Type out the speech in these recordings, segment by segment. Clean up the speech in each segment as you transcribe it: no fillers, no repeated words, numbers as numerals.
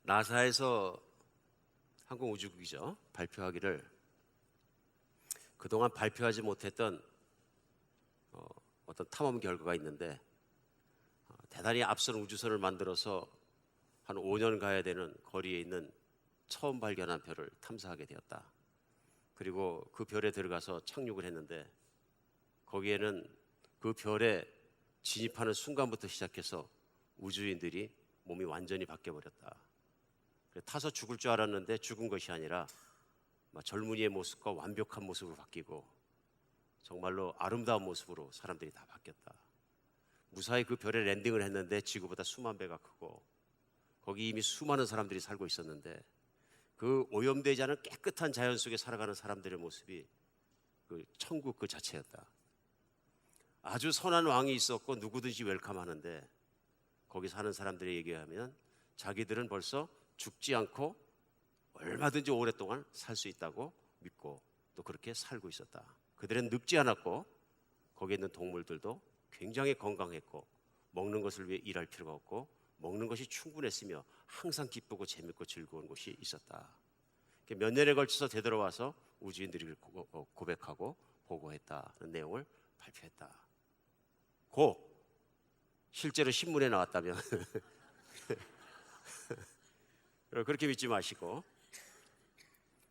나사에서 항공우주국이죠. 발표하기를 그동안 발표하지 못했던 어떤 탐험 결과가 있는데 대단히 앞선 우주선을 만들어서 한 5년 가야 되는 거리에 있는 처음 발견한 별을 탐사하게 되었다. 그리고 그 별에 들어가서 착륙을 했는데 거기에는 그 별에 진입하는 순간부터 시작해서 우주인들이 몸이 완전히 바뀌어버렸다. 타서 죽을 줄 알았는데 죽은 것이 아니라 젊은이의 모습과 완벽한 모습으로 바뀌고 정말로 아름다운 모습으로 사람들이 다 바뀌었다. 무사히 그 별에 랜딩을 했는데 지구보다 수만 배가 크고 거기 이미 수많은 사람들이 살고 있었는데 그 오염되지 않은 깨끗한 자연 속에 살아가는 사람들의 모습이 그 천국 그 자체였다. 아주 선한 왕이 있었고 누구든지 웰컴하는데 거기 사는 사람들의 얘기하면 자기들은 벌써 죽지 않고 얼마든지 오랫동안 살 수 있다고 믿고 또 그렇게 살고 있었다. 그들은 늙지 않았고 거기에 있는 동물들도 굉장히 건강했고 먹는 것을 위해 일할 필요가 없고 먹는 것이 충분했으며 항상 기쁘고 재밌고 즐거운 곳이 있었다. 몇 년에 걸쳐서 되돌아와서 우주인들이 고백하고 보고했다는 내용을 발표했다. 실제로 신문에 나왔다면 그렇게 믿지 마시고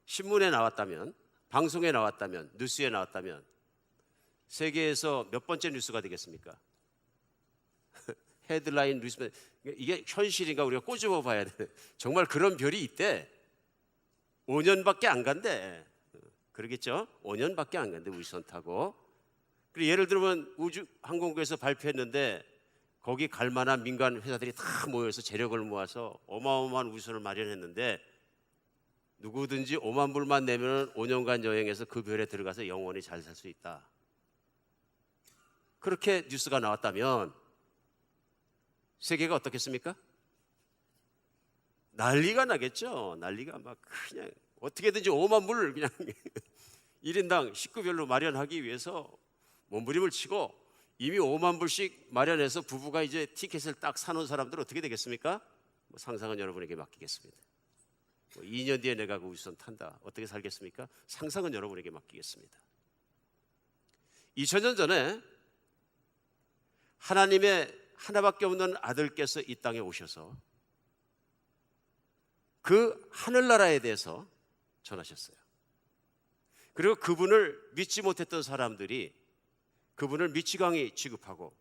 신문에 나왔다면, 방송에 나왔다면, 뉴스에 나왔다면 세계에서 몇 번째 뉴스가 되겠습니까? 헤드라인 뉴스. 이게 현실인가 우리가 꼬집어 봐야 돼. 정말 그런 별이 있대. 5년밖에 안 간대. 그러겠죠? 5년밖에 안 간대 우주선 타고. 그리고 예를 들면 우주항공국에서 발표했는데 거기 갈 만한 민간 회사들이 다 모여서 재력을 모아서 어마어마한 우주선을 마련했는데 누구든지 5만 불만 내면 5년간 여행해서 그 별에 들어가서 영원히 잘 살 수 있다. 그렇게 뉴스가 나왔다면 세계가 어떻겠습니까? 난리가 나겠죠. 난리가 막 그냥 어떻게든지 5만 불 그냥 1인당 식구별로 마련하기 위해서 몸부림을 치고 이미 5만 불씩 마련해서 부부가 이제 티켓을 딱 사놓은 사람들은 어떻게 되겠습니까? 상상은 여러분에게 맡기겠습니다. 2년 뒤에 내가 그 우주선 탄다. 어떻게 살겠습니까? 상상은 여러분에게 맡기겠습니다. 2000년 전에 하나님의 하나밖에 없는 아들께서 이 땅에 오셔서 그 하늘나라에 대해서 전하셨어요. 그리고 그분을 믿지 못했던 사람들이 그분을 미치광이 취급하고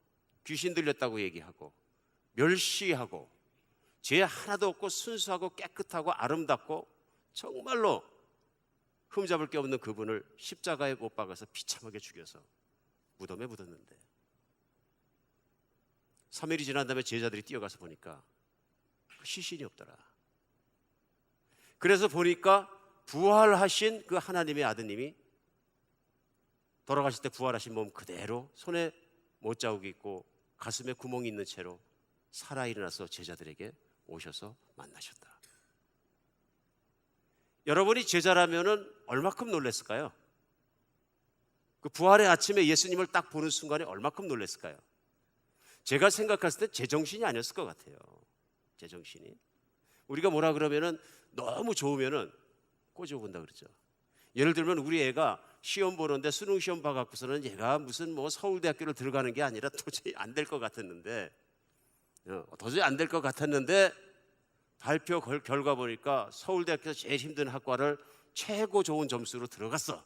귀신 들렸다고 얘기하고 멸시하고 죄 하나도 없고 순수하고 깨끗하고 아름답고 정말로 흠잡을 게 없는 그분을 십자가에 못 박아서 비참하게 죽여서 무덤에 묻었는데 3일이 지난 다음에 제자들이 뛰어가서 보니까 시신이 없더라. 그래서 보니까 부활하신 그 하나님의 아드님이 돌아가실 때 부활하신 몸 그대로 손에 못자국이 있고 가슴에 구멍이 있는 채로 살아 일어나서 제자들에게 오셔서 만나셨다. 여러분이 제자라면은 얼마큼 놀랐을까요? 그 부활의 아침에 예수님을 딱 보는 순간에 얼마큼 놀랐을까요? 제가 생각했을 때 제정신이 아니었을 것 같아요. 제정신이. 우리가 뭐라 그러면은 너무 좋으면은 꼬집어 본다 그러죠. 예를 들면 우리 애가 시험 보는데 수능 시험 봐갖고서는 얘가 무슨 서울대학교를 들어가는 게 아니라 도저히 안 될 것 같았는데 발표 결과 보니까 서울대학교에서 제일 힘든 학과를 최고 좋은 점수로 들어갔어.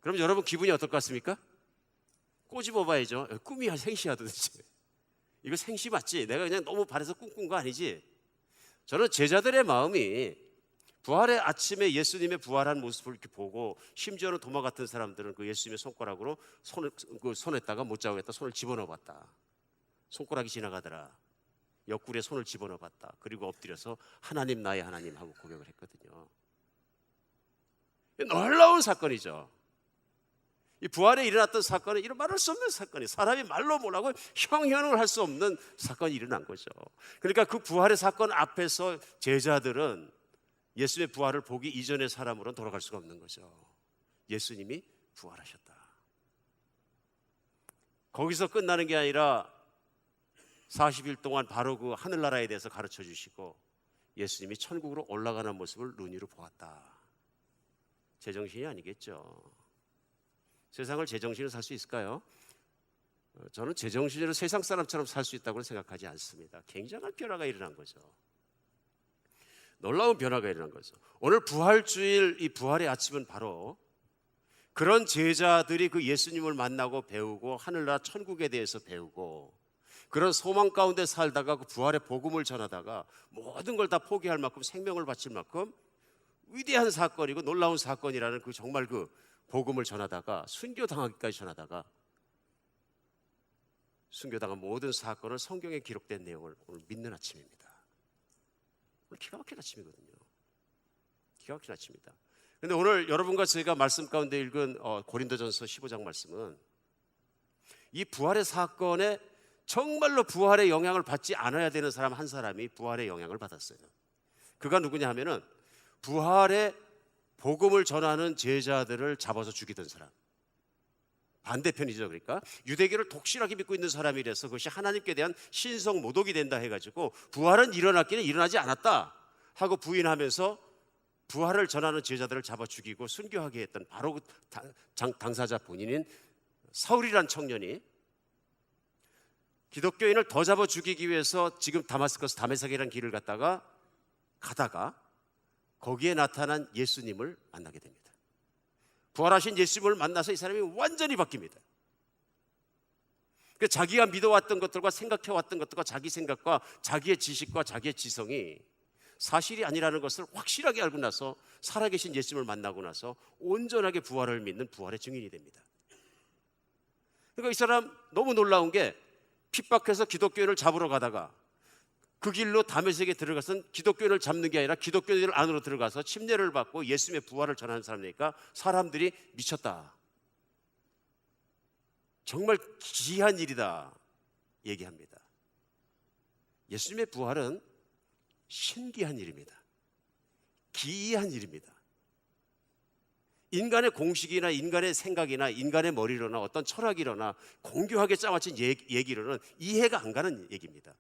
그럼 여러분 기분이 어떨 것 같습니까? 꼬집어 봐야죠. 꿈이야 생시야 도대체. 이거 생시 맞지? 내가 그냥 너무 바래서 꿈꾼 거 아니지? 저는 제자들의 마음이 부활의 아침에 예수님의 부활한 모습을 이렇게 보고 심지어는 도마 같은 사람들은 그 예수님의 손가락으로 손에다가 못자국에다 손을 집어넣어 봤다. 손가락이 지나가더라. 옆구리에 손을 집어넣어 봤다. 그리고 엎드려서 하나님 나의 하나님 하고 고백을 했거든요. 놀라운 사건이죠. 이 부활에 일어났던 사건은 이런 말할 수 없는 사건이, 사람이 말로 못하고 형용을 할 수 없는 사건이 일어난 거죠. 그러니까 그 부활의 사건 앞에서 제자들은 예수님의 부활을 보기 이전의 사람으로는 돌아갈 수가 없는 거죠. 예수님이 부활하셨다. 거기서 끝나는 게 아니라 40일 동안 바로 그 하늘나라에 대해서 가르쳐 주시고 예수님이 천국으로 올라가는 모습을 눈으로 보았다. 제정신이 아니겠죠. 세상을 제정신으로 살 수 있을까요? 저는 제정신으로 세상 사람처럼 살 수 있다고 생각하지 않습니다. 굉장한 변화가 일어난 거죠. 놀라운 변화가 일어난 거죠. 오늘 부활주일, 이 부활의 아침은 바로 그런 제자들이 그 예수님을 만나고 배우고 하늘나라 천국에 대해서 배우고 그런 소망 가운데 살다가 그 부활의 복음을 전하다가 모든 걸 다 포기할 만큼 생명을 바칠 만큼 위대한 사건이고 놀라운 사건이라는 그 정말 그 복음을 전하다가 순교당하기까지 전하다가 순교당한 모든 사건을 성경에 기록된 내용을 오늘 믿는 아침입니다. 오늘 기가 막힌 아침이거든요. 기가 막힌 아침입니다. 그런데 오늘 여러분과 저희가 말씀 가운데 읽은 고린도전서 15장 말씀은 이 부활의 사건에 정말로 부활의 영향을 받지 않아야 되는 사람 한 사람이 부활의 영향을 받았어요. 그가 누구냐 하면은 부활의 복음을 전하는 제자들을 잡아서 죽이던 사람, 반대편이죠. 그러니까 유대교를 독실하게 믿고 있는 사람이라서 그것이 하나님께 대한 신성 모독이 된다 해가지고 부활은 일어났기는 일어나지 않았다 하고 부인하면서 부활을 전하는 제자들을 잡아 죽이고 순교하게 했던 바로 그 당사자 본인인 사울이란 청년이 기독교인을 더 잡아 죽이기 위해서 지금 다마스커스 다메섹이라는 길을 가다가 거기에 나타난 예수님을 만나게 됩니다. 부활하신 예수님을 만나서 이 사람이 완전히 바뀝니다. 자기가 믿어왔던 것들과 생각해왔던 것들과 자기 생각과 자기의 지식과 자기의 지성이 사실이 아니라는 것을 확실하게 알고 나서 살아계신 예수님을 만나고 나서 온전하게 부활을 믿는 부활의 증인이 됩니다. 그러니까 이 사람 너무 놀라운 게 핍박해서 기독교인을 잡으러 가다가 그 길로 다메섹에 들어가서는 기독교인을 잡는 게 아니라 기독교인들 안으로 들어가서 침례를 받고 예수님의 부활을 전하는 사람이니까 사람들이 미쳤다, 정말 기이한 일이다 얘기합니다. 예수님의 부활은 신기한 일입니다. 기이한 일입니다. 인간의 공식이나 인간의 생각이나 인간의 머리로나 어떤 철학이로나 공교하게 짜맞춘 얘기로는 이해가 안 가는 얘기입니다.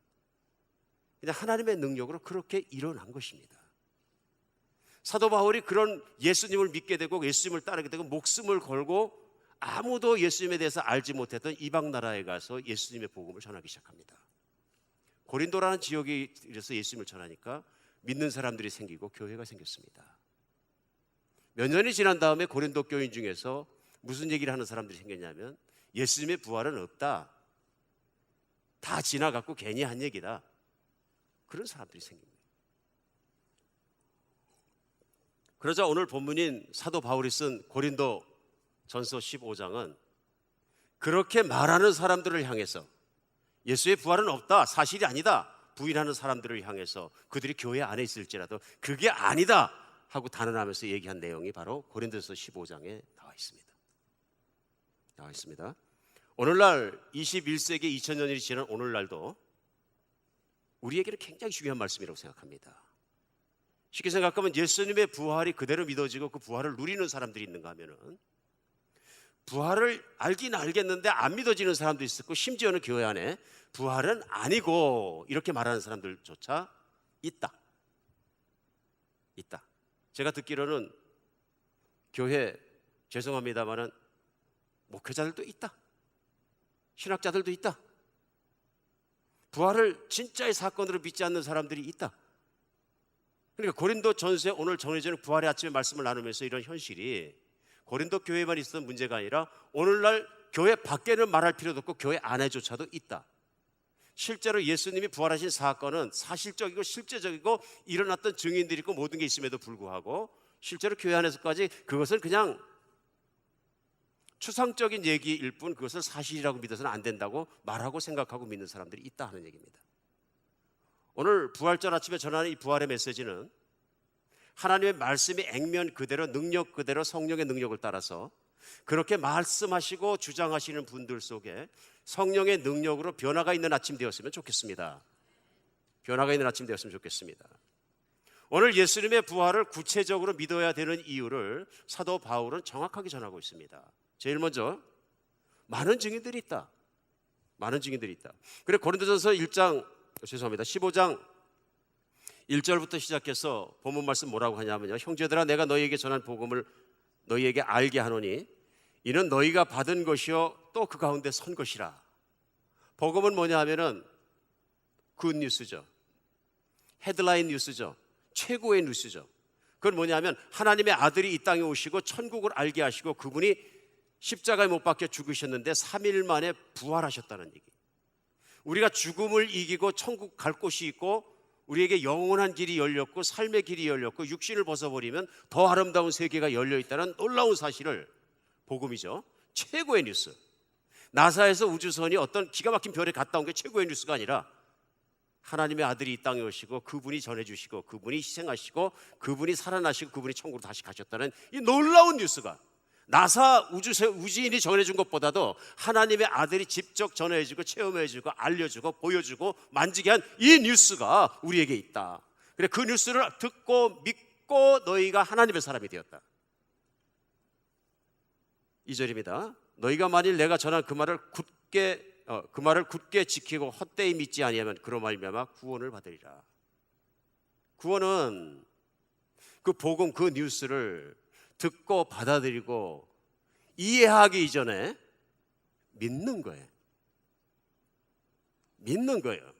그냥 하나님의 능력으로 그렇게 일어난 것입니다. 사도 바울이 그런 예수님을 믿게 되고 예수님을 따르게 되고 목숨을 걸고 아무도 예수님에 대해서 알지 못했던 이방 나라에 가서 예수님의 복음을 전하기 시작합니다. 고린도라는 지역에 이래서 예수님을 전하니까 믿는 사람들이 생기고 교회가 생겼습니다. 몇 년이 지난 다음에 고린도 교인 중에서 무슨 얘기를 하는 사람들이 생겼냐면 예수님의 부활은 없다, 다 지나갔고 괜히 한 얘기다, 그런 사람들이 생깁니다. 그러자 오늘 본문인 사도 바울이 쓴 고린도 전서 15장은 그렇게 말하는 사람들을 향해서 예수의 부활은 없다, 사실이 아니다 부인하는 사람들을 향해서 그들이 교회 안에 있을지라도 그게 아니다 하고 단언하면서 얘기한 내용이 바로 고린도전서 15장에 나와 있습니다. 오늘날 21세기 2000년이 지난 오늘날도 우리에게는 굉장히 중요한 말씀이라고 생각합니다. 쉽게 생각하면 예수님의 부활이 그대로 믿어지고 그 부활을 누리는 사람들이 있는가 하면은 부활을 알긴 알겠는데 안 믿어지는 사람도 있었고 심지어는 교회 안에 부활은 아니고 이렇게 말하는 사람들조차 있다. 제가 듣기로는 교회 죄송합니다만은 목회자들도 있다, 신학자들도 있다, 부활을 진짜의 사건으로 믿지 않는 사람들이 있다. 그러니까 고린도 전서에 오늘 정해지는 부활의 아침에 말씀을 나누면서 이런 현실이 고린도 교회만 있었던 문제가 아니라 오늘날 교회 밖에는 말할 필요도 없고 교회 안에조차도 있다. 실제로 예수님이 부활하신 사건은 사실적이고 실제적이고 일어났던 증인들이 있고 모든 게 있음에도 불구하고 실제로 교회 안에서까지 그것은 그냥 추상적인 얘기일 뿐 그것을 사실이라고 믿어서는 안 된다고 말하고 생각하고 믿는 사람들이 있다 하는 얘기입니다. 오늘 부활절 아침에 전하는 이 부활의 메시지는 하나님의 말씀이 액면 그대로 능력 그대로 성령의 능력을 따라서 그렇게 말씀하시고 주장하시는 분들 속에 성령의 능력으로 변화가 있는 아침 되었으면 좋겠습니다. 변화가 있는 아침 되었으면 좋겠습니다. 오늘 예수님의 부활을 구체적으로 믿어야 되는 이유를 사도 바울은 정확하게 전하고 있습니다. 제일 먼저 많은 증인들이 있다. 많은 증인들이 있다. 그래 고린도전서 15장 1절부터 시작해서 본문 말씀 뭐라고 하냐면요, 형제들아 내가 너희에게 전한 복음을 너희에게 알게 하노니 이는 너희가 받은 것이요 또 그 가운데 선 것이라. 복음은 뭐냐 하면은 굿 뉴스죠. 헤드라인 뉴스죠. 최고의 뉴스죠. 그건 뭐냐 하면 하나님의 아들이 이 땅에 오시고 천국을 알게 하시고 그분이 십자가에 못 박혀 죽으셨는데 3일 만에 부활하셨다는 얘기. 우리가 죽음을 이기고 천국 갈 곳이 있고 우리에게 영원한 길이 열렸고 삶의 길이 열렸고 육신을 벗어버리면 더 아름다운 세계가 열려있다는 놀라운 사실을, 복음이죠. 최고의 뉴스. 나사에서 우주선이 어떤 기가 막힌 별에 갔다 온 게 최고의 뉴스가 아니라 하나님의 아들이 이 땅에 오시고 그분이 전해주시고 그분이 희생하시고 그분이 살아나시고 그분이 천국으로 다시 가셨다는 이 놀라운 뉴스가, 나사 우주인이 전해준 것보다도 하나님의 아들이 직접 전해주고 체험해주고 알려주고 보여주고 만지게 한 이 뉴스가 우리에게 있다. 그래 그 뉴스를 듣고 믿고 너희가 하나님의 사람이 되었다. 2절입니다. 너희가 만일 내가 전한 그 말을 굳게 지키고 헛되이 믿지 아니하면 그로 말미암아 구원을 받으리라. 구원은 그 복음, 그 뉴스를 듣고 받아들이고 이해하기 이전에 믿는 거예요. 믿는 거예요.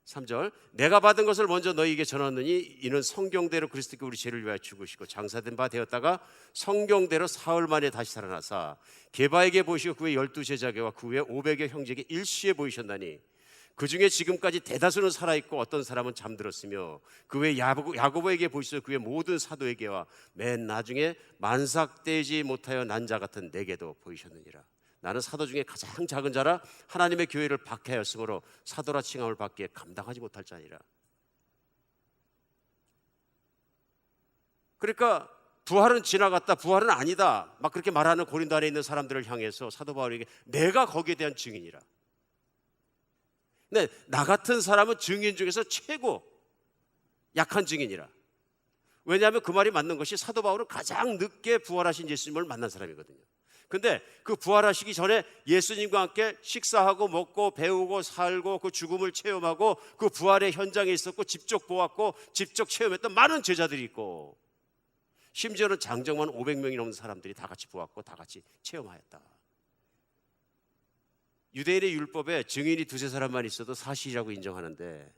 3절 내가 받은 것을 먼저 너희에게 전하느니 이는 성경대로 그리스도께 우리 죄를 위하여 죽으시고 장사된 바 되었다가 성경대로 사흘 만에 다시 살아나사 게바에게 보이시고 그 외 12제자에게와 그 외 500여 형제에게 일시에 보이셨나니 그 중에 지금까지 대다수는 살아있고 어떤 사람은 잠들었으며 그 외 야고보에게 보이시고 그 외 모든 사도에게와 맨 나중에 만삭되지 못하여 난 자 같은 내게도 보이셨느니라. 나는 사도 중에 가장 작은 자라 하나님의 교회를 박해하였으므로 사도라 칭함을 받기에 감당하지 못할 자니라. 그러니까 부활은 지나갔다, 부활은 아니다 막 그렇게 말하는 고린도 안에 있는 사람들을 향해서 사도 바울에게 내가 거기에 대한 증인이라. 근데 나 같은 사람은 증인 중에서 최고 약한 증인이라. 왜냐하면 그 말이 맞는 것이 사도 바울은 가장 늦게 부활하신 예수님을 만난 사람이거든요. 근데 그 부활하시기 전에 예수님과 함께 식사하고 먹고 배우고 살고 그 죽음을 체험하고 그 부활의 현장에 있었고 직접 보았고 직접 체험했던 많은 제자들이 있고 심지어는 장정만 500명이 넘는 사람들이 다 같이 보았고 다 같이 체험하였다. 유대인의 율법에 증인이 두세 사람만 있어도 사실이라고 인정하는데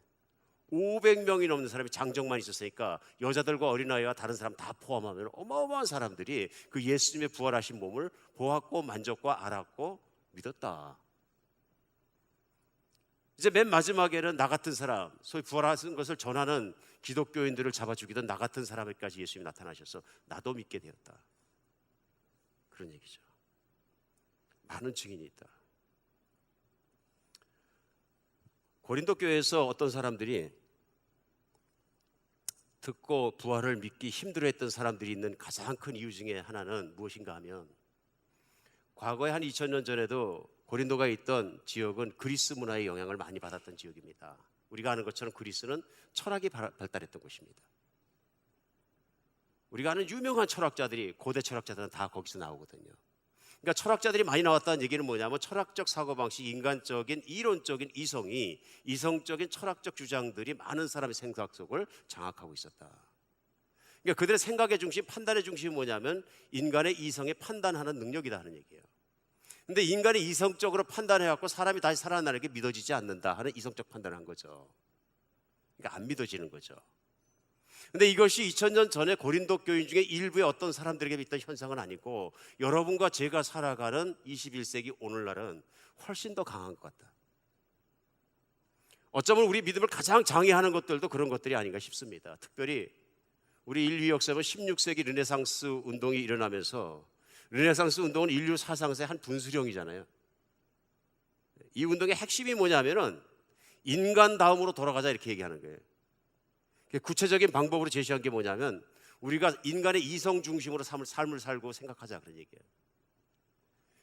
500명이 넘는 사람이 장정만 있었으니까 여자들과 어린아이와 다른 사람 다 포함하면 어마어마한 사람들이 그 예수님의 부활하신 몸을 보았고 만졌고 알았고 믿었다. 이제 맨 마지막에는 나 같은 사람, 소위 부활하신 것을 전하는 기독교인들을 잡아 죽이던 나 같은 사람에게까지 예수님이 나타나셔서 나도 믿게 되었다. 그런 얘기죠. 많은 증인이 있다. 고린도 교회에서 어떤 사람들이 듣고 부활을 믿기 힘들어했던 사람들이 있는 가장 큰 이유 중에 하나는 무엇인가 하면 과거에 한 2000년 전에도 고린도가 있던 지역은 그리스 문화의 영향을 많이 받았던 지역입니다. 우리가 아는 것처럼 그리스는 철학이 발달했던 곳입니다. 우리가 아는 유명한 철학자들이, 고대 철학자들은 다 거기서 나오거든요. 그러니까 철학자들이 많이 나왔다는 얘기는 뭐냐면 철학적 사고방식, 인간적인 이론적인 이성적인 철학적 주장들이 많은 사람의 생각 속을 장악하고 있었다. 그러니까 그들의 생각의 중심, 판단의 중심이 뭐냐면 인간의 이성에 판단하는 능력이다 하는 얘기예요. 근데 인간이 이성적으로 판단해갖고 사람이 다시 살아나는 게 믿어지지 않는다 하는 이성적 판단을 한 거죠. 그러니까 안 믿어지는 거죠. 근데 이것이 2000년 전에 고린도 교인 중에 일부의 어떤 사람들에게 있던 현상은 아니고 여러분과 제가 살아가는 21세기 오늘날은 훨씬 더 강한 것 같다. 어쩌면 우리 믿음을 가장 장애하는 것들도 그런 것들이 아닌가 싶습니다. 특별히 우리 인류 역사는 16세기 르네상스 운동이 일어나면서 르네상스 운동은 인류 사상사의 한 분수령이잖아요. 이 운동의 핵심이 뭐냐면은 인간 다음으로 돌아가자 이렇게 얘기하는 거예요. 구체적인 방법으로 제시한 게 뭐냐면 우리가 인간의 이성 중심으로 삶을 살고 생각하자 그런 얘기예요.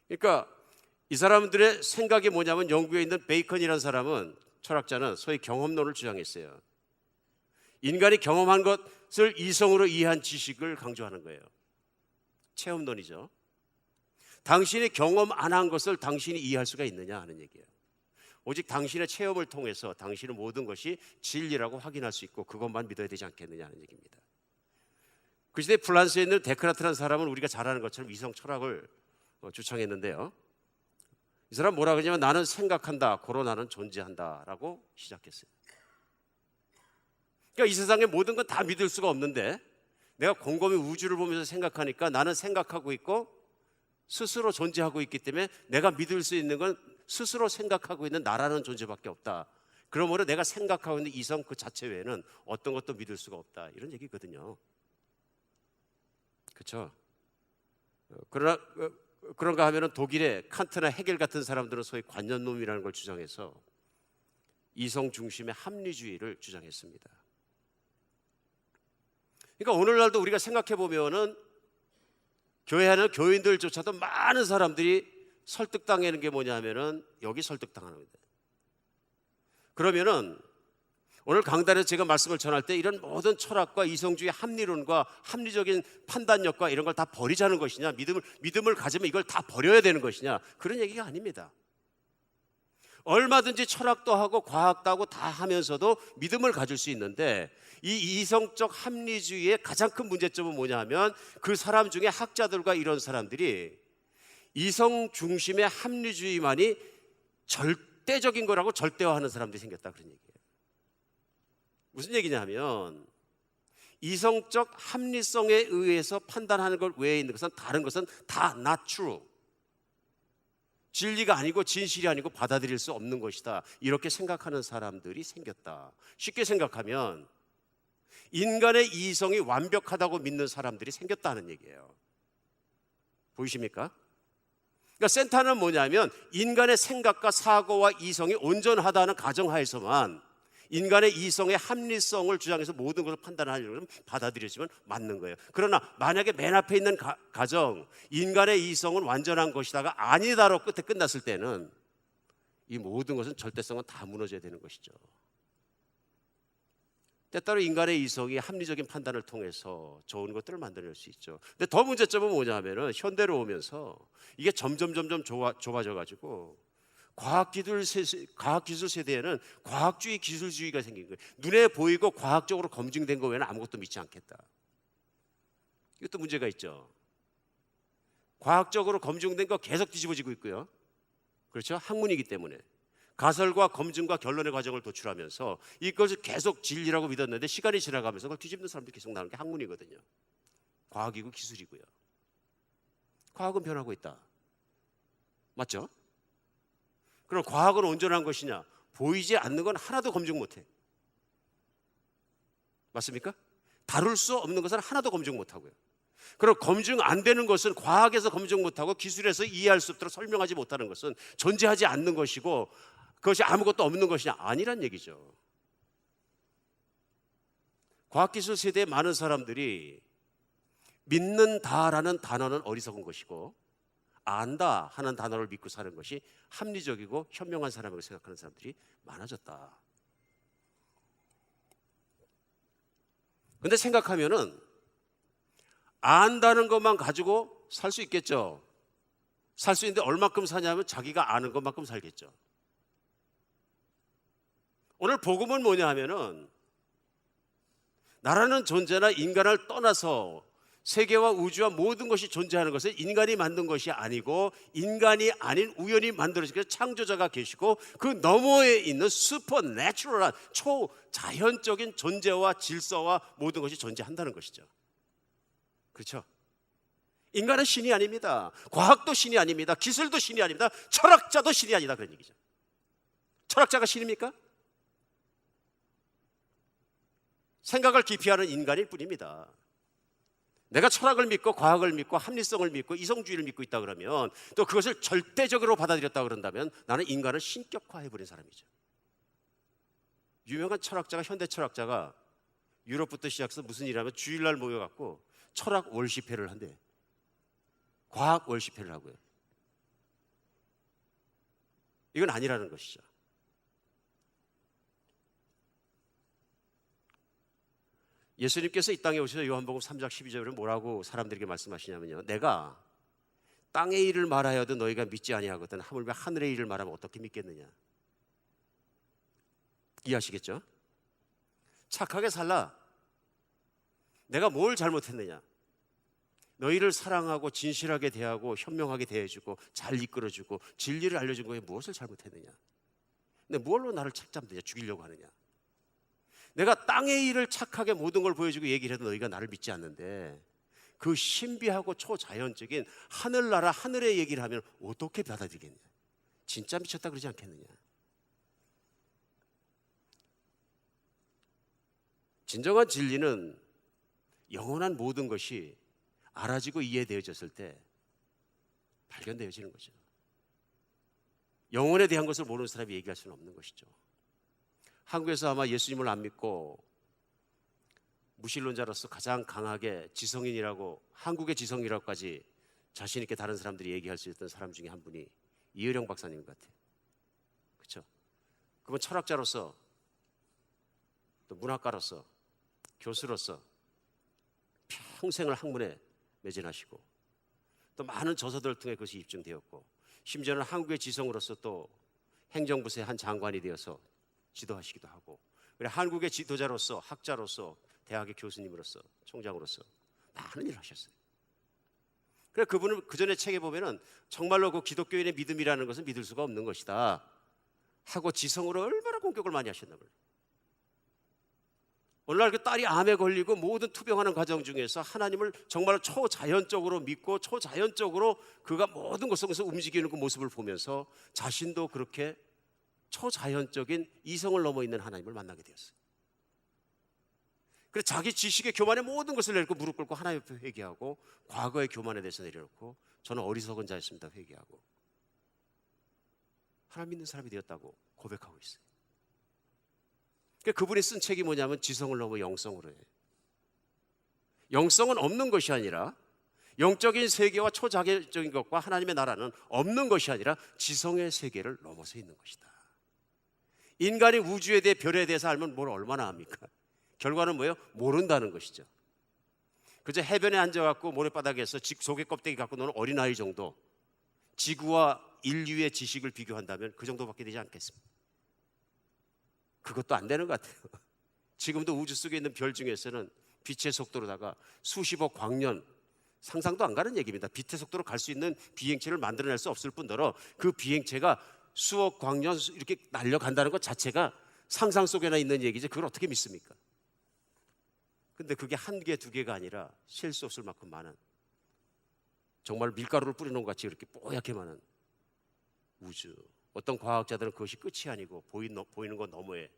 그러니까 이 사람들의 생각이 뭐냐면 영국에 있는 베이컨이라는 사람은 철학자는 소위 경험론을 주장했어요. 인간이 경험한 것을 이성으로 이해한 지식을 강조하는 거예요. 체험론이죠. 당신이 경험 안 한 것을 당신이 이해할 수가 있느냐 하는 얘기예요. 오직 당신의 체험을 통해서 당신의 모든 것이 진리라고 확인할 수 있고 그것만 믿어야 되지 않겠느냐 하는 얘기입니다. 그 시대 프랑스에 있는 데크라트라는 사람은 우리가 잘 아는 것처럼 이성 철학을 주창했는데요. 이 사람 뭐라 그러냐면 나는 생각한다, 고로 나는 존재한다 라고 시작했어요. 그러니까 이 세상의 모든 건 다 믿을 수가 없는데 내가 곰곰이 우주를 보면서 생각하니까 나는 생각하고 있고 스스로 존재하고 있기 때문에 내가 믿을 수 있는 건 스스로 생각하고 있는 나라는 존재밖에 없다. 그러므로 내가 생각하고 있는 이성 그 자체 외에는 어떤 것도 믿을 수가 없다. 이런 얘기거든요. 그렇죠? 그러나 그런가 하면은 독일의 칸트나 헤겔 같은 사람들은 소위 관념론이라는 걸 주장해서 이성 중심의 합리주의를 주장했습니다. 그러니까 오늘날도 우리가 생각해 보면은 교회 안에 교인들조차도 많은 사람들이 설득당하는 게 뭐냐면은 여기 설득당하는 겁니다. 그러면은 오늘 강단에서 제가 말씀을 전할 때 이런 모든 철학과 이성주의 합리론과 합리적인 판단력과 이런 걸 다 버리자는 것이냐, 믿음을 가지면 이걸 다 버려야 되는 것이냐, 그런 얘기가 아닙니다. 얼마든지 철학도 하고 과학도 하고 다 하면서도 믿음을 가질 수 있는데 이 이성적 합리주의의 가장 큰 문제점은 뭐냐면 그 사람 중에 학자들과 이런 사람들이 이성 중심의 합리주의만이 절대적인 거라고 절대화하는 사람들이 생겼다 그런 얘기예요. 무슨 얘기냐면 이성적 합리성에 의해서 판단하는 것 외에 있는 것은 다른 것은 다 not true, 진리가 아니고 진실이 아니고 받아들일 수 없는 것이다, 이렇게 생각하는 사람들이 생겼다. 쉽게 생각하면 인간의 이성이 완벽하다고 믿는 사람들이 생겼다는 얘기예요. 보이십니까? 그러니까 센터는 뭐냐면 인간의 생각과 사고와 이성이 온전하다는 가정하에서만 인간의 이성의 합리성을 주장해서 모든 것을 판단하려면 받아들여지면 맞는 거예요. 그러나 만약에 맨 앞에 있는 가정, 인간의 이성은 완전한 것이다가 아니다로 끝에 끝났을 때는 이 모든 것은 절대성은 다 무너져야 되는 것이죠. 때때로 인간의 이성이 합리적인 판단을 통해서 좋은 것들을 만들어낼 수 있죠. 근데 더 문제점은 뭐냐면은 현대로 오면서 이게 점점 좁아져 가지고 과학기술 세대에는 과학주의, 기술주의가 생긴 거예요. 눈에 보이고 과학적으로 검증된 거 외에는 아무것도 믿지 않겠다. 이것도 문제가 있죠. 과학적으로 검증된 거 계속 뒤집어지고 있고요. 그렇죠? 학문이기 때문에 가설과 검증과 결론의 과정을 도출하면서 이것을 계속 진리라고 믿었는데 시간이 지나가면서 그걸 뒤집는 사람들이 계속 나오는 게 학문이거든요. 과학이고 기술이고요. 과학은 변하고 있다. 맞죠? 그럼 과학은 온전한 것이냐? 보이지 않는 건 하나도 검증 못해. 맞습니까? 다룰 수 없는 것은 하나도 검증 못하고요. 그럼 검증 안 되는 것은 과학에서 검증 못하고 기술에서 이해할 수 없도록 설명하지 못하는 것은 존재하지 않는 것이고 그것이 아무것도 없는 것이냐? 아니란 얘기죠. 과학기술 세대의 많은 사람들이 믿는다라는 단어는 어리석은 것이고 안다 하는 단어를 믿고 사는 것이 합리적이고 현명한 사람이라고 생각하는 사람들이 많아졌다. 근데 생각하면은 안다는 것만 가지고 살 수 있겠죠. 살 수 있는데 얼마큼 사냐면 자기가 아는 것만큼 살겠죠. 오늘 복음은 뭐냐 하면은 나라는 존재나 인간을 떠나서 세계와 우주와 모든 것이 존재하는 것은 인간이 만든 것이 아니고 인간이 아닌 우연히 만들어진 창조자가 계시고 그 너머에 있는 슈퍼내추럴한 초자연적인 존재와 질서와 모든 것이 존재한다는 것이죠. 그렇죠? 인간은 신이 아닙니다. 과학도 신이 아닙니다. 기술도 신이 아닙니다. 철학자도 신이 아니다 그런 얘기죠. 철학자가 신입니까? 생각을 기피하는 인간일 뿐입니다. 내가 철학을 믿고 과학을 믿고 합리성을 믿고 이성주의를 믿고 있다 그러면 또 그것을 절대적으로 받아들였다 그런다면 나는 인간을 신격화해버린 사람이죠. 유명한 철학자가 현대 철학자가 유럽부터 시작해서 무슨 일하면 주일날 모여갖고 철학 월시회를 한대. 과학 월시회를 하고요. 이건 아니라는 것이죠. 예수님께서 이 땅에 오셔서 요한복음 3장 12절에 뭐라고 사람들에게 말씀하시냐면요, 내가 땅의 일을 말하여도 너희가 믿지 아니하거든 하물며 하늘의 일을 말하면 어떻게 믿겠느냐. 이해하시겠죠? 착하게 살라. 내가 뭘 잘못했느냐. 너희를 사랑하고 진실하게 대하고 현명하게 대해주고 잘 이끌어주고 진리를 알려준 거에 무엇을 잘못했느냐. 근데 뭘로 나를 책잡느냐, 죽이려고 하느냐. 내가 땅의 일을 착하게 모든 걸 보여주고 얘기를 해도 너희가 나를 믿지 않는데 그 신비하고 초자연적인 하늘나라 하늘의 얘기를 하면 어떻게 받아들이겠냐. 진짜 미쳤다 그러지 않겠느냐. 진정한 진리는 영원한 모든 것이 알아지고 이해되어졌을 때 발견되어지는 거죠. 영혼에 대한 것을 모르는 사람이 얘기할 수는 없는 것이죠. 한국에서 아마 예수님을 안 믿고 무신론자로서 가장 강하게 지성인이라고, 한국의 지성이라고까지 자신 있게 다른 사람들이 얘기할 수 있던 사람 중에 한 분이 이혜령 박사님 같아요. 그렇죠? 그분 철학자로서 또 문학가로서 교수로서 평생을 학문에 매진하시고 또 많은 저서들을 통해 그것이 입증되었고 심지어는 한국의 지성으로서 또 행정부서의 한 장관이 되어서 지도하시기도 하고, 그리고 한국의 지도자로서 학자로서 대학의 교수님으로서 총장으로서 많은 일을 하셨어요. 그래서 그분은 그 전에 책에 보면은 정말로 그 기독교인의 믿음이라는 것은 믿을 수가 없는 것이다 하고 지성으로 얼마나 공격을 많이 하셨나 봐요. 오늘날 그 딸이 암에 걸리고 모든 투병하는 과정 중에서 하나님을 정말 초자연적으로 믿고 초자연적으로 그가 모든 것을 움직이는 그 모습을 보면서 자신도 그렇게 초자연적인 이성을 넘어 있는 하나님을 만나게 되었어요. 그래서 자기 지식의 교만의 모든 것을 내놓고 무릎 꿇고 하나님 앞에 회개하고 과거의 교만에 대해서 내려놓고 저는 어리석은 자였습니다 회개하고 하나님 믿는 사람이 되었다고 고백하고 있어요. 그러니까 그분이 쓴 책이 뭐냐면 지성을 넘어 영성으로 해요. 영성은 없는 것이 아니라 영적인 세계와 초자연적인 것과 하나님의 나라는 없는 것이 아니라 지성의 세계를 넘어서 있는 것이다. 인간이 우주에 대해 별에 대해서 알면 뭘 얼마나 합니까? 결과는 뭐예요? 모른다는 것이죠. 그저 해변에 앉아갖고 모래바닥에서 조개 껍데기 갖고 노는 어린아이 정도, 지구와 인류의 지식을 비교한다면 그 정도밖에 되지 않겠습니까? 그것도 안 되는 것 같아요. 지금도 우주 속에 있는 별 중에서는 빛의 속도로다가 수십억 광년, 상상도 안 가는 얘기입니다. 빛의 속도로 갈 수 있는 비행체를 만들어낼 수 없을 뿐더러 그 비행체가 수억 광년 이렇게 날려간다는 것 자체가 상상 속에나 있는 얘기지 그걸 어떻게 믿습니까? 근데 그게 한 개, 두 개가 아니라 셀 수 없을 만큼 많은, 정말 밀가루를 뿌리는 것 같이 이렇게 뽀얗게 많은 우주. 어떤 과학자들은 그것이 끝이 아니고 보이는 것 너머에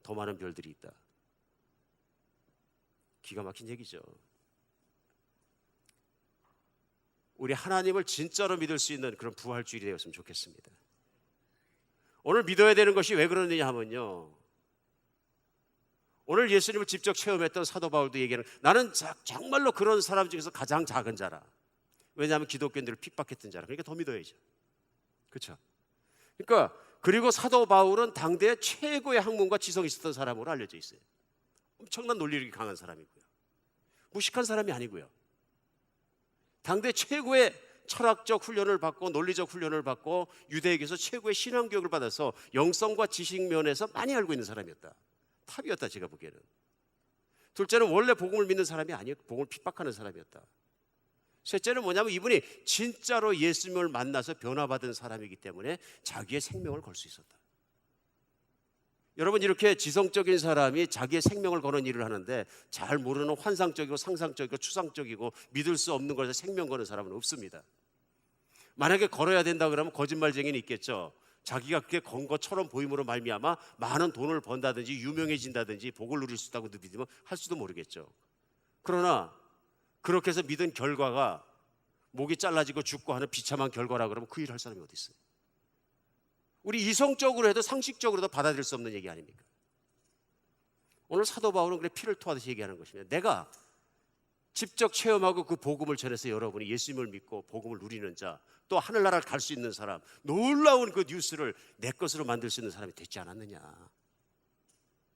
더 많은 별들이 있다. 기가 막힌 얘기죠. 우리 하나님을 진짜로 믿을 수 있는 그런 부활주일이 되었으면 좋겠습니다. 오늘 믿어야 되는 것이 왜 그러느냐 하면요, 오늘 예수님을 직접 체험했던 사도 바울도 얘기하는, 나는 정말로 그런 사람 중에서 가장 작은 자라. 왜냐하면 기독교인들을 핍박했던 자라. 그러니까 더 믿어야죠. 그렇죠? 그러니까 그리고 사도 바울은 당대 최고의 학문과 지성이 있었던 사람으로 알려져 있어요. 엄청난 논리력이 강한 사람이고요, 무식한 사람이 아니고요, 당대 최고의 철학적 훈련을 받고 논리적 훈련을 받고 유대에게서 최고의 신앙교육을 받아서 영성과 지식 면에서 많이 알고 있는 사람이었다. 탑이었다 제가 보기에는. 둘째는 원래 복음을 믿는 사람이 아니었고 복음을 핍박하는 사람이었다. 셋째는 뭐냐면 이분이 진짜로 예수님을 만나서 변화받은 사람이기 때문에 자기의 생명을 걸 수 있었다. 여러분, 이렇게 지성적인 사람이 자기의 생명을 거는 일을 하는데 잘 모르는 환상적이고 상상적이고 추상적이고 믿을 수 없는 것에 생명 거는 사람은 없습니다. 만약에 걸어야 된다 그러면 거짓말쟁이는 있겠죠. 자기가 그렇게 건 것처럼 보임으로 말미암아 많은 돈을 번다든지 유명해진다든지 복을 누릴 수 있다고 믿으면 할 수도 모르겠죠. 그러나 그렇게 해서 믿은 결과가 목이 잘라지고 죽고 하는 비참한 결과라 그러면 그 일을 할 사람이 어디 있어요? 우리 이성적으로 해도 상식적으로도 받아들일 수 없는 얘기 아닙니까? 오늘 사도 바울은 그래 피를 토하듯이 얘기하는 것입니다. 내가 직접 체험하고 그 복음을 전해서 여러분이 예수님을 믿고 복음을 누리는 자, 또 하늘나라를 갈 수 있는 사람, 놀라운 그 뉴스를 내 것으로 만들 수 있는 사람이 됐지 않았느냐.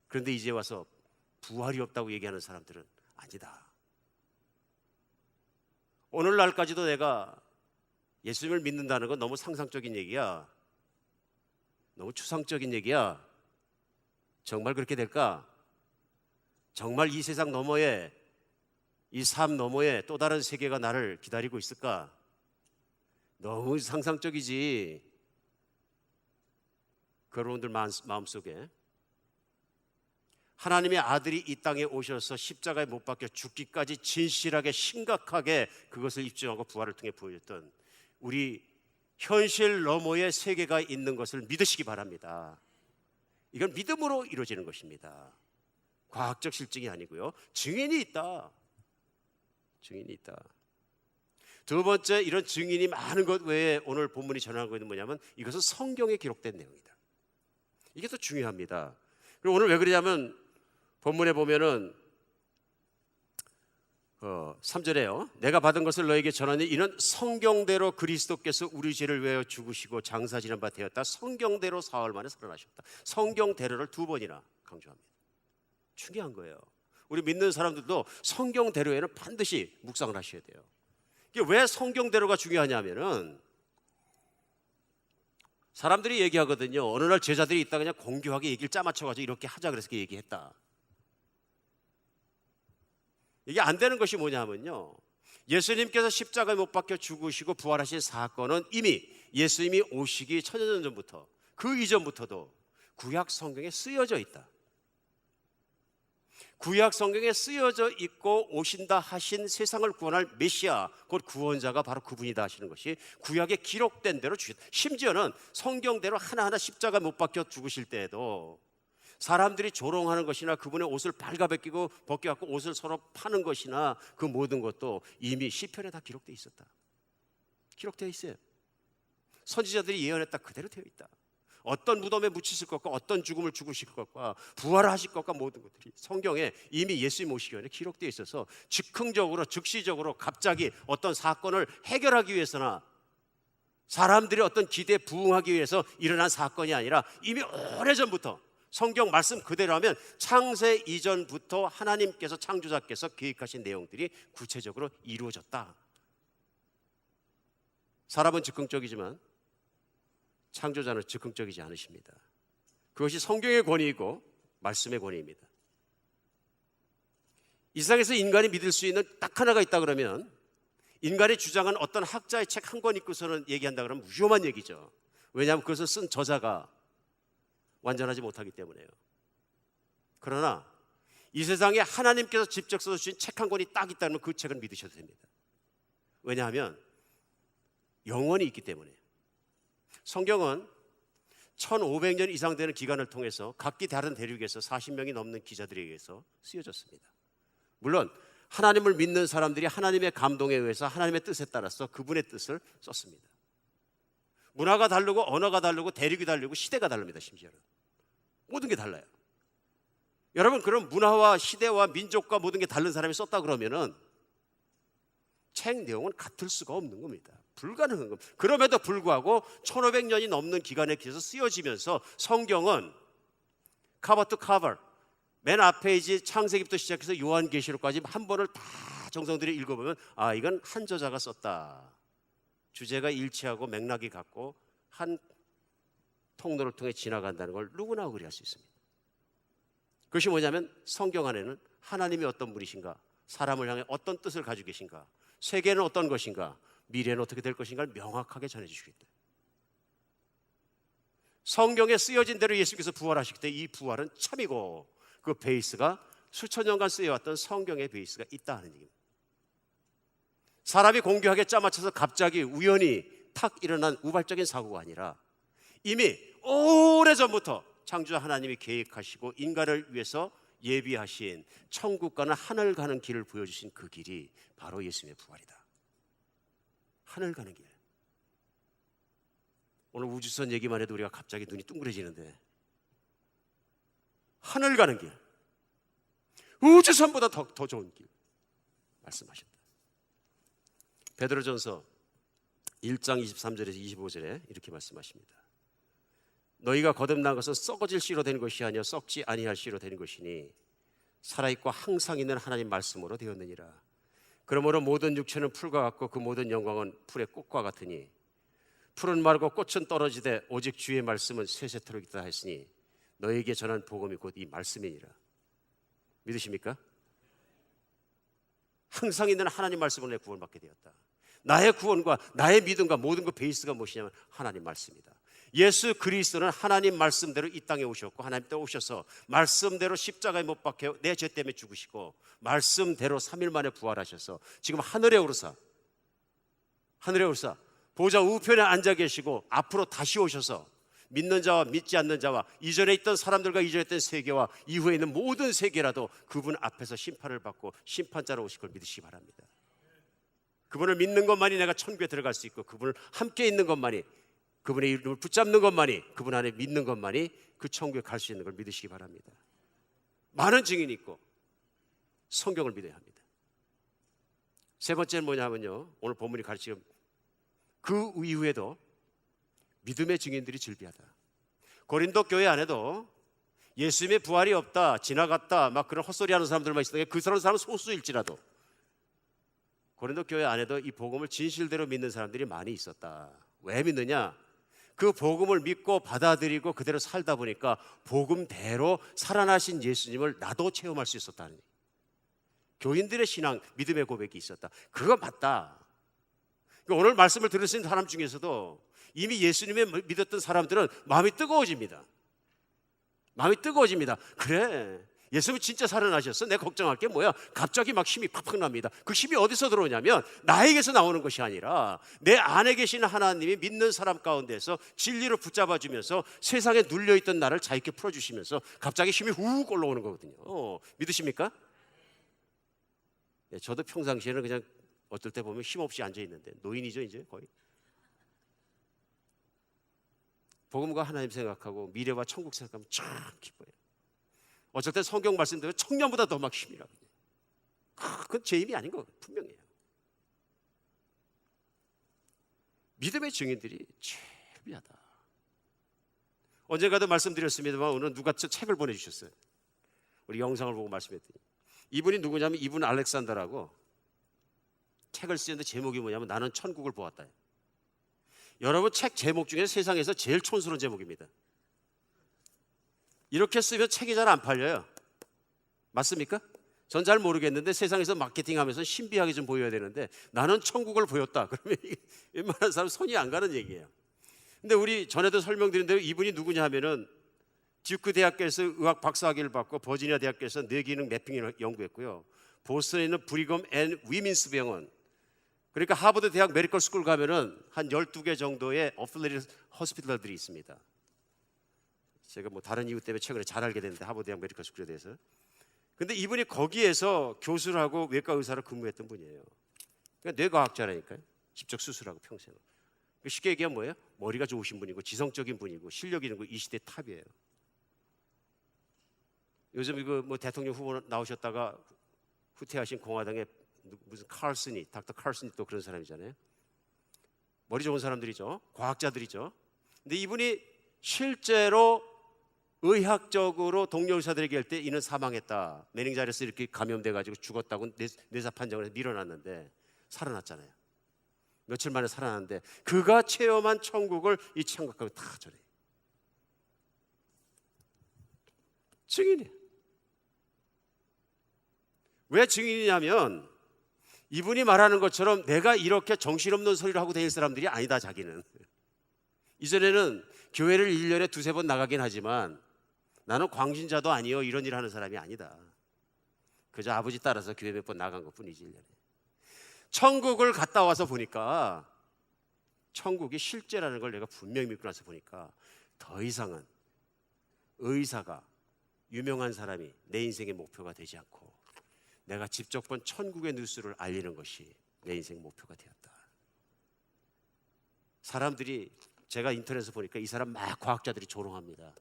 그런데 이제 와서 부활이 없다고 얘기하는 사람들은 아니다. 오늘날까지도 내가 예수님을 믿는다는 건 너무 상상적인 얘기야. 너무 추상적인 얘기야. 정말 그렇게 될까? 정말 이 세상 너머에, 이 삶 너머에 또 다른 세계가 나를 기다리고 있을까? 너무 상상적이지. 그 여러분들 마음속에 하나님의 아들이 이 땅에 오셔서 십자가에 못 박혀 죽기까지 진실하게 심각하게 그것을 입증하고 부활을 통해 보여줬던 우리 현실 너머의 세계가 있는 것을 믿으시기 바랍니다. 이건 믿음으로 이루어지는 것입니다. 과학적 실증이 아니고요. 증인이 있다. 증인이 있다. 두 번째, 이런 증인이 많은 것 외에 오늘 본문이 전하고 있는 뭐냐면 이것은 성경에 기록된 내용이다. 이게 더 중요합니다. 그리고 오늘 왜 그러냐면 본문에 보면은 3절에요. 내가 받은 것을 너에게 전하니 이는 성경대로 그리스도께서 우리 죄를 위하여 죽으시고 장사 지난 바 되었다. 성경대로 사흘 만에 살아나셨다. 성경대로를 두 번이나 강조합니다. 중요한 거예요. 우리 믿는 사람들도 성경대로에는 반드시 묵상을 하셔야 돼요. 이게 왜 성경대로가 중요하냐면은 사람들이 얘기하거든요. 어느 날 제자들이 있다 그냥 공교하게 얘기를 짜맞춰가지고 이렇게 하자 그래서 얘기했다. 이게 안 되는 것이 뭐냐면요, 예수님께서 십자가에 못 박혀 죽으시고 부활하신 사건은 이미 예수님이 오시기 천여년 전부터, 그 이전부터도 구약 성경에 쓰여져 있다. 구약 성경에 쓰여져 있고 오신다 하신 세상을 구원할 메시아, 곧 구원자가 바로 그분이다 하시는 것이 구약에 기록된 대로 주셨다. 심지어는 성경대로 하나하나 십자가에 못 박혀 죽으실 때에도 사람들이 조롱하는 것이나 그분의 옷을 발가벗기고 벗겨갖고 옷을 서로 파는 것이나 그 모든 것도 이미 시편에 다 기록되어 있었다. 기록되어 있어요. 선지자들이 예언했다. 그대로 되어 있다. 어떤 무덤에 묻히실 것과 어떤 죽음을 죽으실 것과 부활하실 것과 모든 것들이 성경에 이미 예수님 오시기 전에 기록되어 있어서 즉흥적으로 즉시적으로 갑자기 어떤 사건을 해결하기 위해서나 사람들이 어떤 기대에 부응하기 위해서 일어난 사건이 아니라 이미 오래전부터 성경 말씀 그대로라면 창세 이전부터 하나님께서 창조자께서 계획하신 내용들이 구체적으로 이루어졌다. 사람은 즉흥적이지만 창조자는 즉흥적이지 않으십니다. 그것이 성경의 권위이고 말씀의 권위입니다. 이 세상에서 인간이 믿을 수 있는 딱 하나가 있다 그러면, 인간이 주장한 어떤 학자의 책 한 권 읽고서는 얘기한다 그러면 위험한 얘기죠. 왜냐하면 그것을 쓴 저자가 완전하지 못하기 때문에요. 그러나 이 세상에 하나님께서 직접 써주신 책 한 권이 딱 있다면 그 책은 믿으셔도 됩니다. 왜냐하면 영원히 있기 때문에. 성경은 1500년 이상 되는 기간을 통해서 각기 다른 대륙에서 40명이 넘는 기자들에 의해서 쓰여졌습니다. 물론 하나님을 믿는 사람들이 하나님의 감동에 의해서 하나님의 뜻에 따라서 그분의 뜻을 썼습니다. 문화가 다르고 언어가 다르고 대륙이 다르고 시대가 다릅니다. 심지어는 모든 게 달라요. 여러분, 그럼 문화와 시대와 민족과 모든 게 다른 사람이 썼다 그러면은 책 내용은 같을 수가 없는 겁니다. 불가능한 겁니다. 그럼에도 불구하고 1500년이 넘는 기간에 기해서 쓰여지면서 성경은 커버 투 커버, 맨 앞 페이지 창세기부터 시작해서 요한계시록까지 한 번을 다 정성들이 읽어보면 아, 이건 한 저자가 썼다. 주제가 일치하고 맥락이 같고 한 통로를 통해 지나간다는 걸 누구나 의뢰할 수 있습니다. 그것이 뭐냐면 성경 안에는 하나님이 어떤 분이신가, 사람을 향해 어떤 뜻을 가지고 계신가, 세계는 어떤 것인가, 미래는 어떻게 될 것인가를 명확하게 전해주시기 때문에 성경에 쓰여진 대로 예수께서 부활하시기 때문에 이 부활은 참이고 그 베이스가 수천 년간 쓰여왔던 성경의 베이스가 있다 하는 얘기입니다. 사람이 공교하게 짜맞춰서 갑자기 우연히 탁 일어난 우발적인 사고가 아니라 이미 오래전부터 창조자 하나님이 계획하시고 인간을 위해서 예비하신 천국과는 하늘 가는 길을 보여주신 그 길이 바로 예수님의 부활이다. 하늘 가는 길. 오늘 우주선 얘기만 해도 우리가 갑자기 눈이 둥그레지는데 하늘 가는 길. 우주선보다 더 좋은 길 말씀하셨다. 베드로전서 1장 23절에서 25절에 이렇게 말씀하십니다. 너희가 거듭난 것은 썩어질 씨로 된 것이 아니요 썩지 아니할 씨로 된 것이니 살아있고 항상 있는 하나님 말씀으로 되었느니라. 그러므로 모든 육체는 풀과 같고 그 모든 영광은 풀의 꽃과 같으니 풀은 마르고 꽃은 떨어지되 오직 주의 말씀은 세세토록 있다 했으니 너희에게 전한 복음이 곧 이 말씀이니라. 믿으십니까? 항상 있는 하나님 말씀으로 내 구원받게 되었다. 나의 구원과 나의 믿음과 모든 그 베이스가 무엇이냐면 하나님 말씀이다. 예수 그리스도는 하나님 말씀대로 이 땅에 오셨고 하나님 때 오셔서 말씀대로 십자가에 못 박혀 내 죄 때문에 죽으시고 말씀대로 3일 만에 부활하셔서 지금 하늘에 오르사 보좌 우편에 앉아 계시고 앞으로 다시 오셔서 믿는 자와 믿지 않는 자와 이전에 있던 사람들과 이전에 있던 세계와 이후에 있는 모든 세계라도 그분 앞에서 심판을 받고 심판자로 오실 걸 믿으시기 바랍니다. 그분을 믿는 것만이 내가 천국에 들어갈 수 있고 그분을 함께 있는 것만이 그분의 이름을 붙잡는 것만이 그분 안에 믿는 것만이 그 천국에 갈 수 있는 걸 믿으시기 바랍니다. 많은 증인이 있고 성경을 믿어야 합니다. 세 번째는 뭐냐면요, 오늘 본문이 가르치는 그 이후에도 믿음의 증인들이 즐비하다. 고린도 교회 안에도 예수님의 부활이 없다, 지나갔다 막 그런 헛소리하는 사람들만 있었는데 그 사람은 소수일지라도 고린도 교회 안에도 이 복음을 진실대로 믿는 사람들이 많이 있었다. 왜 믿느냐? 그 복음을 믿고 받아들이고 그대로 살다 보니까 복음대로 살아나신 예수님을 나도 체험할 수 있었다는 얘기. 교인들의 신앙, 믿음의 고백이 있었다. 그거 맞다. 그러니까 오늘 말씀을 들으신 사람 중에서도 이미 예수님을 믿었던 사람들은 마음이 뜨거워집니다. 그래, 예수님이 진짜 살아나셨어? 내가 걱정할 게 뭐야? 갑자기 막 힘이 팍팍 납니다. 그 힘이 어디서 들어오냐면 나에게서 나오는 것이 아니라 내 안에 계시는 하나님이 믿는 사람 가운데서 진리로 붙잡아주면서 세상에 눌려있던 나를 자유롭게 풀어주시면서 갑자기 힘이 훅 올라오는 거거든요. 믿으십니까? 저도 평상시에는 그냥 어떨 때 보면 힘없이 앉아있는데 노인이죠 이제 거의. 복음과 하나님 생각하고 미래와 천국 생각하면 참 기뻐요. 어쩔 때 성경 말씀대로 청년보다 더 막 힘이 나거든요. 그건 제 힘이 아닌 거 분명해요. 믿음의 증인들이 최비하다. 언젠가도 말씀드렸습니다만 오늘 누가 책을 보내주셨어요. 우리 영상을 보고 말씀했더니 이분이 누구냐면 이분 알렉산더라고 책을 쓰는데 제목이 뭐냐면 나는 천국을 보았다. 여러분 책 제목 중에 세상에서 제일 촌스러운 제목입니다. 이렇게 쓰면 책이 잘 안 팔려요. 맞습니까? 전 잘 모르겠는데 세상에서 마케팅하면서 신비하게 좀 보여야 되는데 나는 천국을 보였다. 그러면 웬만한 사람 손이 안 가는 얘기예요. 근데 우리 전에도 설명드린 대로 이분이 누구냐 하면은 듀크 대학교에서 의학 박사학위를 받고 버지니아 대학교에서 뇌기능 매핑을 연구했고요. 보스턴에 있는 브리검 앤 위민스 병원, 그러니까 하버드 대학 메디컬 스쿨 가면은 한 12개 정도의 어플레리스 호스피털들이 있습니다. 제가 뭐 다른 이유 때문에 최근에 잘 알게 됐는데 하버드 대학 메디컬 스쿨에 대해서. 근데 이분이 거기에서 교수를 하고 외과 의사로 근무했던 분이에요. 그러니까 뇌과학자라니까요. 직접 수술하고 평생. 쉽게 얘기하면 뭐예요? 머리가 좋으신 분이고 지성적인 분이고 실력 있는 거 이 시대 탑이에요. 요즘 이거 뭐 대통령 후보 나오셨다가 후퇴하신 공화당의 무슨 닥터 칼슨이 또 그런 사람이잖아요. 머리 좋은 사람들이죠. 과학자들이죠. 근데 이분이 실제로 의학적으로 동료 의사들에게 할 때 이는 사망했다. 매닝자이러스 이렇게 감염돼가지고 죽었다고 뇌사 판정을 해서 밀어놨는데 살아났잖아요. 며칠 만에 살아났는데 그가 체험한 천국을 이 창각하고 다 전해. 증인이에요. 왜 증인이냐면 이분이 말하는 것처럼 내가 이렇게 정신없는 소리를 하고 다닐 사람들이 아니다. 자기는 이전에는 교회를 1년에 두세 번 나가긴 하지만 나는 광신자도 아니요 이런 일 하는 사람이 아니다. 그저 아버지 따라서 교회 몇 번 나간 것뿐이지 1년에. 천국을 갔다 와서 보니까 천국이 실제라는 걸 내가 분명히 믿고 나서 보니까 더 이상은 의사가 유명한 사람이 내 인생의 목표가 되지 않고 내가 직접 본 천국의 뉴스를 알리는 것이 내 인생 목표가 되었다. 사람들이 제가 인터넷에서 보니까 이 사람 막 과학자들이 조롱합니다.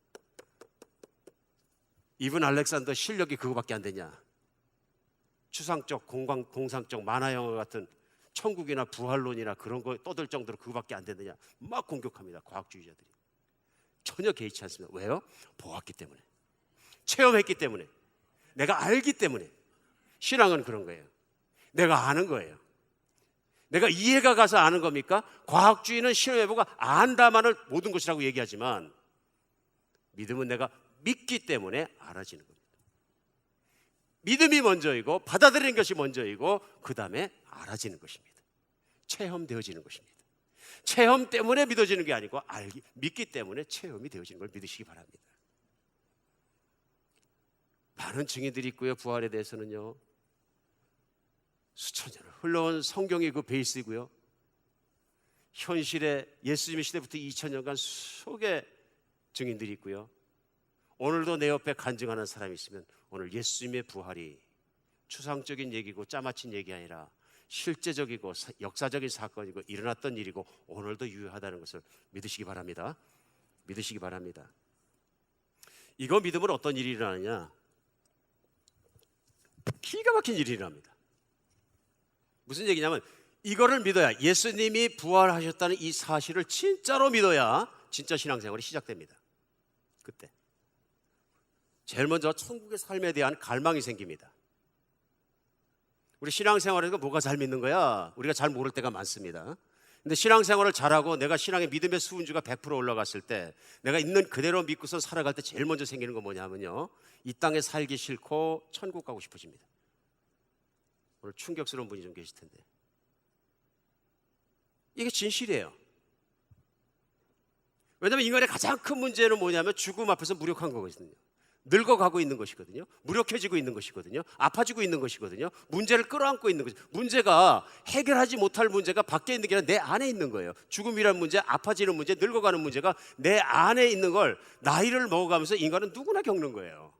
이분 알렉산더 실력이 그거밖에 안 되냐? 추상적 공상적 만화 영화 같은 천국이나 부활론이나 그런 거 떠들 정도로 그거밖에 안 되느냐 막 공격합니다. 과학주의자들이 전혀 개의치 않습니다. 왜요? 보았기 때문에, 체험했기 때문에, 내가 알기 때문에. 신앙은 그런 거예요. 내가 아는 거예요. 내가 이해가 가서 아는 겁니까? 과학주의는 실험해보고 안다만을 모든 것이라고 얘기하지만 믿음은 내가 믿기 때문에 알아지는 겁니다. 믿음이 먼저이고 받아들이는 것이 먼저이고 그 다음에 알아지는 것입니다. 체험되어지는 것입니다. 체험 때문에 믿어지는 게 아니고 믿기 때문에 체험이 되어지는 걸 믿으시기 바랍니다. 많은 증인들이 있고요. 부활에 대해서는요. 수천 년을 흘러온 성경이 그 베이스이고요. 현실에 예수님의 시대부터 2000년간 수억의 증인들이 있고요. 오늘도 내 옆에 간증하는 사람이 있으면 오늘 예수님의 부활이 추상적인 얘기고 짜맞힌 얘기 아니라 실제적이고 역사적인 사건이고 일어났던 일이고 오늘도 유효하다는 것을 믿으시기 바랍니다. 믿으시기 바랍니다. 이거 믿으면 어떤 일이 일어나느냐? 기가 막힌 일이 일어납니다. 무슨 얘기냐면 이거를 믿어야, 예수님이 부활하셨다는 이 사실을 진짜로 믿어야 진짜 신앙생활이 시작됩니다. 그때 제일 먼저 천국의 삶에 대한 갈망이 생깁니다. 우리 신앙생활에서 뭐가 잘 믿는 거야? 우리가 잘 모를 때가 많습니다. 근데 신앙생활을 잘하고 내가 신앙의 믿음의 수은주가 100% 올라갔을 때, 내가 있는 그대로 믿고서 살아갈 때 제일 먼저 생기는 건 뭐냐면요, 이 땅에 살기 싫고 천국 가고 싶어집니다. 오늘 충격스러운 분이 좀 계실 텐데 이게 진실이에요. 왜냐하면 인간의 가장 큰 문제는 뭐냐면 죽음 앞에서 무력한 거거든요. 늙어가고 있는 것이거든요. 무력해지고 있는 것이거든요. 아파지고 있는 것이거든요. 문제를 끌어안고 있는 거죠. 문제가 해결하지 못할 문제가 밖에 있는 게 아니라 내 안에 있는 거예요. 죽음이라는 문제, 아파지는 문제, 늙어가는 문제가 내 안에 있는 걸 나이를 먹어가면서 인간은 누구나 겪는 거예요.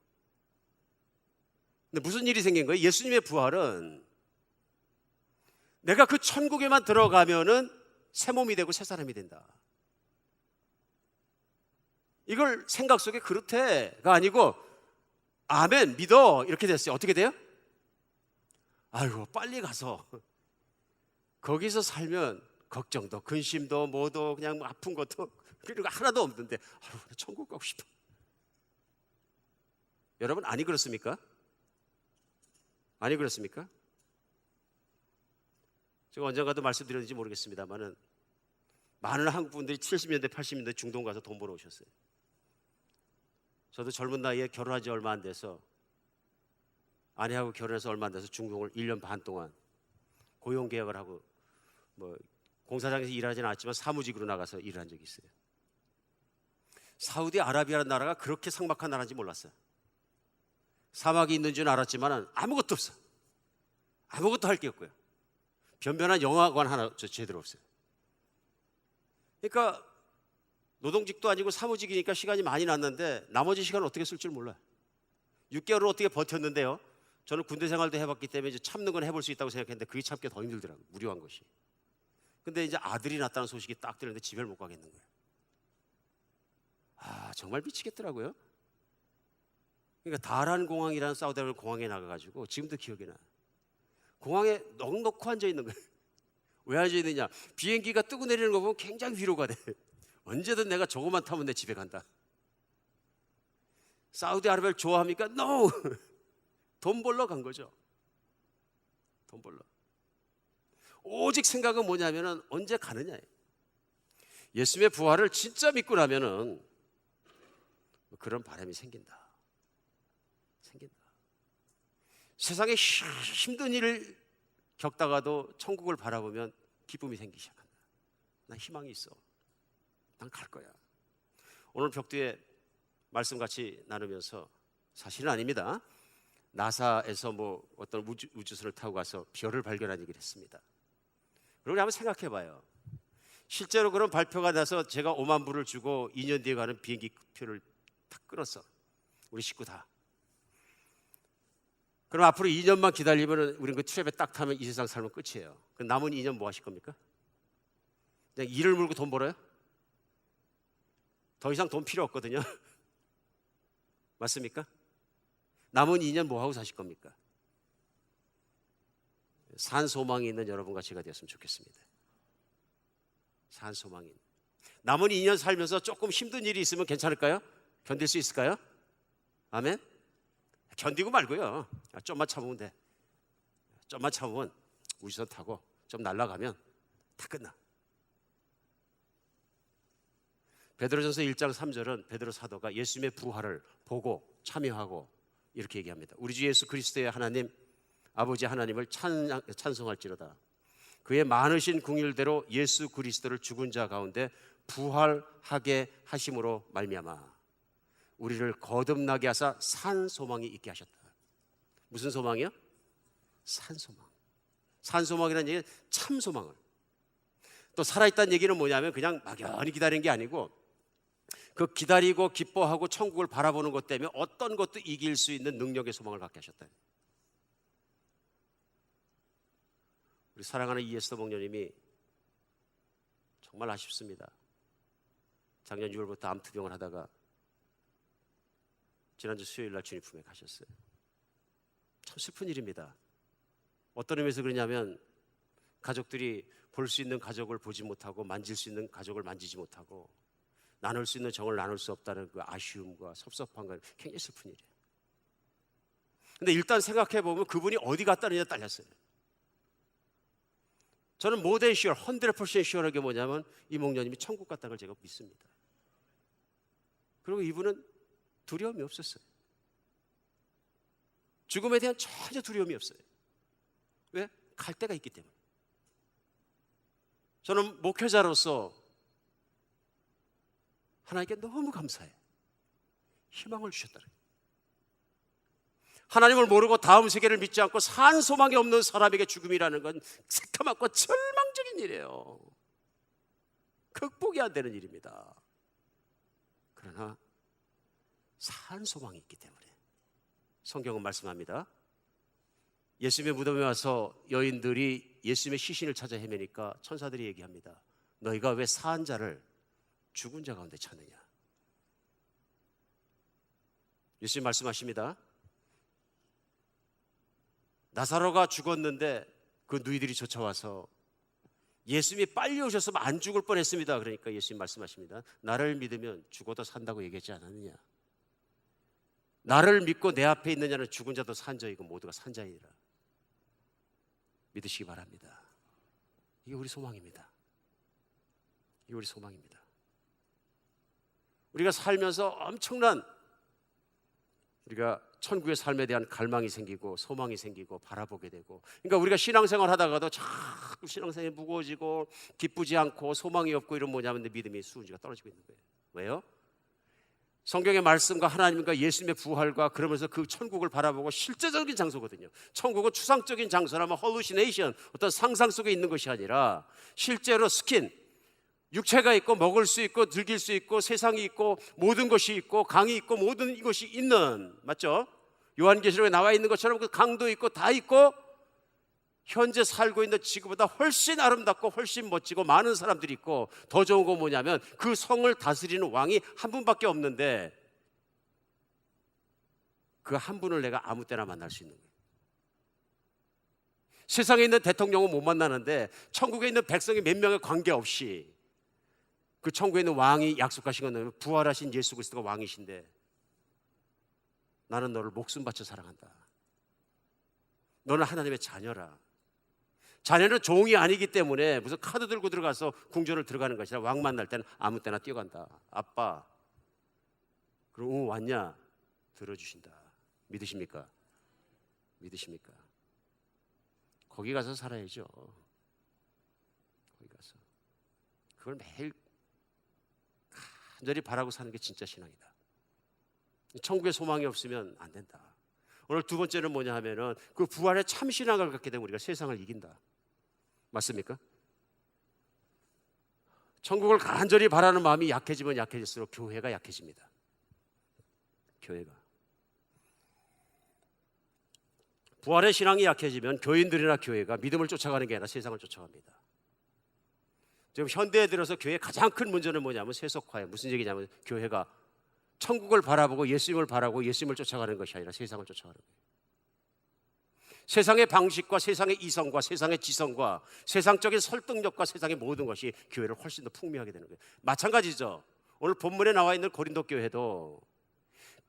근데 무슨 일이 생긴 거예요? 예수님의 부활은 내가 그 천국에만 들어가면은 새 몸이 되고 새 사람이 된다. 이걸 생각 속에 그렇대가 아니고 아멘 믿어 이렇게 됐어요. 어떻게 돼요? 아이고 빨리 가서 거기서 살면 걱정도 근심도 뭐도 그냥 아픈 것도 그런 거 하나도 없는데 아유 천국 가고 싶어. 여러분 아니 그렇습니까? 아니 그렇습니까? 제가 언젠가도 말씀드렸는지 모르겠습니다만은 많은 한국 분들이 70년대 80년대 중동 가서 돈 벌어 오셨어요. 저도 젊은 나이에 결혼한 지 얼마 안 돼서, 아내하고 결혼해서 얼마 안 돼서 중동을 1년 반 동안 고용계약을 하고 뭐 공사장에서 일하지는 않았지만 사무직으로 나가서 일을 한 적이 있어요. 사우디아라비아라는 나라가 그렇게 삭막한 나라인지 몰랐어요. 사막이 있는 줄 알았지만 아무것도 없어. 아무것도 할 게 없고요. 변변한 영화관 하나 제대로 없어요. 그러니까 노동직도 아니고 사무직이니까 시간이 많이 났는데 나머지 시간을 어떻게 쓸 줄 몰라요. 6개월을 어떻게 버텼는데요. 저는 군대 생활도 해봤기 때문에 이제 참는 건 해볼 수 있다고 생각했는데 그게 참기가 더 힘들더라고요. 무료한 것이. 근데 이제 아들이 낳았다는 소식이 딱 들었는데 집에 못 가겠는 거예요. 아 정말 미치겠더라고요. 그러니까 다란 공항이라는 사우디아라비아 공항에 나가가지고 지금도 기억이 나요. 공항에 넉넉히 앉아 있는 거예요. 왜 앉아 있느냐? 비행기가 뜨고 내리는 거 보면 굉장히 위로가 돼. 언제든 내가 저거만 타면 내 집에 간다. 사우디아라비아를 좋아합니까? No! 돈 벌러 간 거죠. 돈 벌러. 오직 생각은 뭐냐면은 언제 가느냐예요. 예수님의 부활을 진짜 믿고 나면은 그런 바람이 생긴다. 세상에 힘든 일을 겪다가도 천국을 바라보면 기쁨이 생기기 시작한다. 난 희망이 있어. 난 갈 거야. 오늘 벽두에 말씀 같이 나누면서 사실은 아닙니다. 나사에서 뭐 어떤 우주선을 타고 가서 별을 발견한 얘기를 했습니다. 그리고 한번 생각해 봐요. 실제로 그런 발표가 나서 제가 5만 불을 주고 2년 뒤에 가는 비행기 표를 탁 끊었어. 우리 식구 다. 그럼 앞으로 2년만 기다리면 우리는 그 트랩에 딱 타면 이 세상 살면 끝이에요. 그럼 남은 2년 뭐 하실 겁니까? 그냥 이를 물고 돈 벌어요? 더 이상 돈 필요 없거든요. 맞습니까? 남은 2년 뭐 하고 사실 겁니까? 산 소망이 있는 여러분과 제가 되었으면 좋겠습니다. 산 소망이. 남은 2년 살면서 조금 힘든 일이 있으면 괜찮을까요? 견딜 수 있을까요? 아멘? 견디고 말고요. 좀만 참으면 돼. 좀만 참으면 우주선 타고 좀 날아가면 다 끝나. 베드로전서 1장 3절은 베드로 사도가 예수님의 부활을 보고 참여하고 이렇게 얘기합니다. 우리 주 예수 그리스도의 하나님 아버지 하나님을 찬송할지로다. 그의 많으신 긍휼대로 예수 그리스도를 죽은 자 가운데 부활하게 하심으로 말미암아 우리를 거듭나게 하사 산 소망이 있게 하셨다. 무슨 소망이요? 산 소망. 산 소망이라는 얘기는 참 소망을. 또 살아있다는 얘기는 뭐냐면 그냥 막연히 기다리는 게 아니고 그 기다리고 기뻐하고 천국을 바라보는 것 때문에 어떤 것도 이길 수 있는 능력의 소망을 갖게 하셨다. 우리 사랑하는 이에스더 목녀님이 정말 아쉽습니다. 작년 6월부터 암투병을 하다가 지난주 수요일 날 주님 품에 가셨어요. 참 슬픈 일입니다. 어떤 의미에서 그러냐면 가족들이 볼 수 있는 가족을 보지 못하고 만질 수 있는 가족을 만지지 못하고 나눌 수 있는 정을 나눌 수 없다는 그 아쉬움과 섭섭함과 굉장히 슬픈 일이에요. 근데 일단 생각해 보면 그분이 어디 갔다느냐 딸렸어요. 저는 more than sure, 100% sure하게 뭐냐면 이 목녀님이 천국 갔다는 걸 제가 믿습니다. 그리고 이분은 두려움이 없었어요. 죽음에 대한 전혀 두려움이 없어요. 왜? 갈 데가 있기 때문에. 저는 목회자로서 하나님께 너무 감사해요. 희망을 주셨다는 거예요. 하나님을 모르고 다음 세계를 믿지 않고 산 소망이 없는 사람에게 죽음이라는 건 새카맣고 절망적인 일이에요. 극복이 안 되는 일입니다. 그러나 산 소망이 있기 때문에 성경은 말씀합니다. 예수님의 무덤에 와서 여인들이 예수님의 시신을 찾아 헤매니까 천사들이 얘기합니다. 너희가 왜 사한 자를 죽은 자 가운데 찾느냐. 예수님 말씀하십니다. 나사로가 죽었는데 그 누이들이 쫓아와서 예수님이 빨리 오셨으면 안 죽을 뻔했습니다. 그러니까 예수님 말씀하십니다. 나를 믿으면 죽어도 산다고 얘기하지 않았느냐. 나를 믿고 내 앞에 있는 자는 죽은 자도 산 자이고 모두가 산 자이라. 믿으시기 바랍니다. 이게 우리 소망입니다. 이게 우리 소망입니다. 우리가 살면서 엄청난 우리가 천국의 삶에 대한 갈망이 생기고 소망이 생기고 바라보게 되고, 그러니까 우리가 신앙생활 하다가도 자꾸 신앙생활이 무거워지고 기쁘지 않고 소망이 없고 이런 뭐냐면 내 믿음의 수준치가 떨어지고 있는 거예요. 왜요? 성경의 말씀과 하나님과 예수님의 부활과 그러면서 그 천국을 바라보고 실제적인 장소거든요. 천국은 추상적인 장소라면 hallucination, 어떤 상상 속에 있는 것이 아니라 실제로 스킨, 육체가 있고 먹을 수 있고 즐길 수 있고 세상이 있고 모든 것이 있고 강이 있고 모든 것이 있는, 맞죠? 요한계시록에 나와 있는 것처럼 그 강도 있고 다 있고 현재 살고 있는 지구보다 훨씬 아름답고 훨씬 멋지고 많은 사람들이 있고 더 좋은 건 뭐냐면 그 성을 다스리는 왕이 한 분밖에 없는데 그 한 분을 내가 아무 때나 만날 수 있는 거예요. 세상에 있는 대통령은 못 만나는데 천국에 있는 백성이 몇 명에 관계없이 그 천국에 있는 왕이 약속하신 건 부활하신 예수 그리스도가 왕이신데 나는 너를 목숨 바쳐 사랑한다. 너는 하나님의 자녀라. 자녀는 종이 아니기 때문에 무슨 카드 들고 들어가서 궁전을 들어가는 것이 아니라 왕 만날 때는 아무 때나 뛰어간다. 아빠, 그럼 왔냐? 들어주신다. 믿으십니까? 믿으십니까? 거기 가서 살아야죠. 거기 가서 그걸 매일 간절히 바라고 사는 게 진짜 신앙이다. 천국에 소망이 없으면 안 된다. 오늘 두 번째는 뭐냐 하면은 그 부활의 참 신앙을 갖게 되면 우리가 세상을 이긴다. 맞습니까? 천국을 간절히 바라는 마음이 약해지면 약해질수록 교회가 약해집니다. 교회가. 부활의 신앙이 약해지면 교인들이나 교회가 믿음을 쫓아가는 게 아니라 세상을 쫓아갑니다. 지금 현대에 들어서 교회의 가장 큰 문제는 뭐냐면 세속화예요. 무슨 얘기냐면 교회가 천국을 바라보고 예수님을 바라고 예수님을 쫓아가는 것이 아니라 세상을 쫓아가는 거예요. 세상의 방식과 세상의 이성과 세상의 지성과 세상적인 설득력과 세상의 모든 것이 교회를 훨씬 더 풍미하게 되는 거예요. 마찬가지죠. 오늘 본문에 나와 있는 고린도 교회도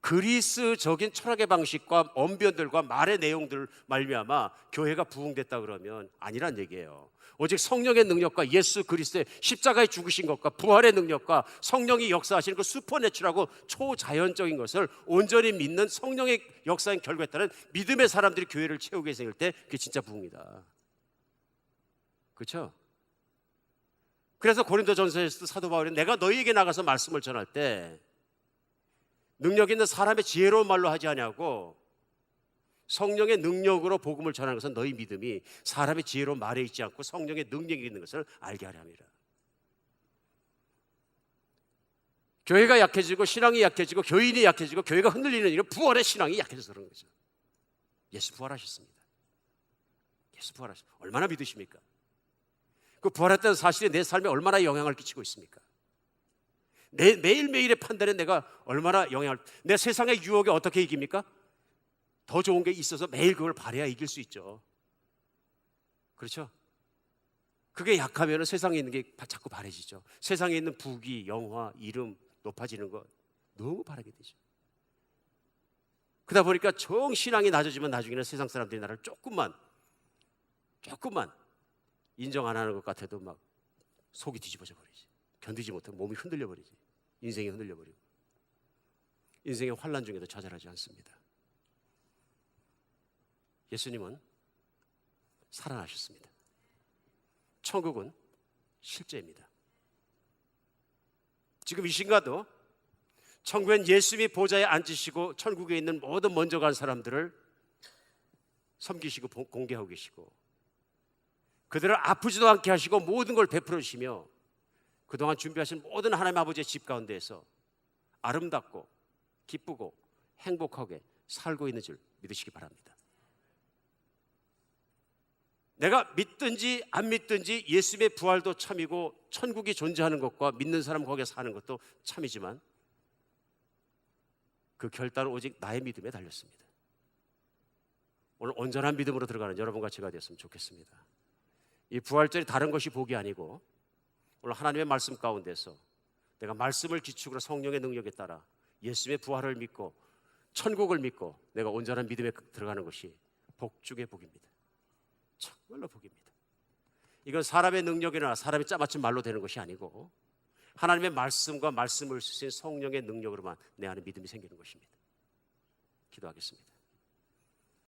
그리스적인 철학의 방식과 언변들과 말의 내용들 말미암아 교회가 부흥됐다 그러면 아니란 얘기예요. 오직 성령의 능력과 예수 그리스도의 십자가에 죽으신 것과 부활의 능력과 성령이 역사하시는 그 슈퍼내추럴하고 초자연적인 것을 온전히 믿는 성령의 역사인 결과에 따른 믿음의 사람들이 교회를 채우게 생길 때 그게 진짜 부흥이다. 그렇죠? 그래서 고린도전서에서 사도 바울이 내가 너희에게 나가서 말씀을 전할 때 능력 있는 사람의 지혜로운 말로 하지 아니하고 성령의 능력으로 복음을 전하는 것은 너희 믿음이 사람의 지혜로운 말에 있지 않고 성령의 능력이 있는 것을 알게 하려 함이라. 교회가 약해지고 신앙이 약해지고 교인이 약해지고 교회가 흔들리는 일은 부활의 신앙이 약해져서 그런 거죠. 예수 부활하셨습니다. 예수 부활하셨습니다. 얼마나 믿으십니까? 그 부활했다는 사실이 내 삶에 얼마나 영향을 끼치고 있습니까? 매일매일의 판단에 내가 얼마나 내 세상의 유혹에 어떻게 이깁니까? 더 좋은 게 있어서 매일 그걸 바라야 이길 수 있죠. 그렇죠? 그게 약하면 세상에 있는 게 자꾸 바래지죠. 세상에 있는 부귀, 영화, 이름 높아지는 거 너무 바라게 되죠. 그러다 보니까 정신앙이 낮아지면 나중에는 세상 사람들이 나를 조금만 인정 안 하는 것 같아도 막 속이 뒤집어져 버리지. 견디지 못하고 몸이 흔들려 버리지. 인생이 흔들려 버리고 인생의 환난 중에도 좌절하지 않습니다. 예수님은 살아나셨습니다. 천국은 실제입니다. 지금 이 순간도 천국엔 예수님이 보좌에 앉으시고 천국에 있는 모든 먼저 간 사람들을 섬기시고 공개하고 계시고 그들을 아프지도 않게 하시고 모든 걸 베풀어 주시며 그동안 준비하신 모든 하나님 아버지의 집 가운데에서 아름답고 기쁘고 행복하게 살고 있는 줄 믿으시기 바랍니다. 내가 믿든지 안 믿든지 예수님의 부활도 참이고 천국이 존재하는 것과 믿는 사람 거기에 사는 것도 참이지만 그 결단은 오직 나의 믿음에 달렸습니다. 오늘 온전한 믿음으로 들어가는 여러분과 제가 되었으면 좋겠습니다. 이 부활절이 다른 것이 복이 아니고 오늘 하나님의 말씀 가운데서 내가 말씀을 기축으로 성령의 능력에 따라 예수님의 부활을 믿고 천국을 믿고 내가 온전한 믿음에 들어가는 것이 복 중의 복입니다. 정말로 복입니다. 이건 사람의 능력이나 사람이 짜맞춘 말로 되는 것이 아니고 하나님의 말씀과 말씀을 쓰신 성령의 능력으로만 내 안에 믿음이 생기는 것입니다. 기도하겠습니다.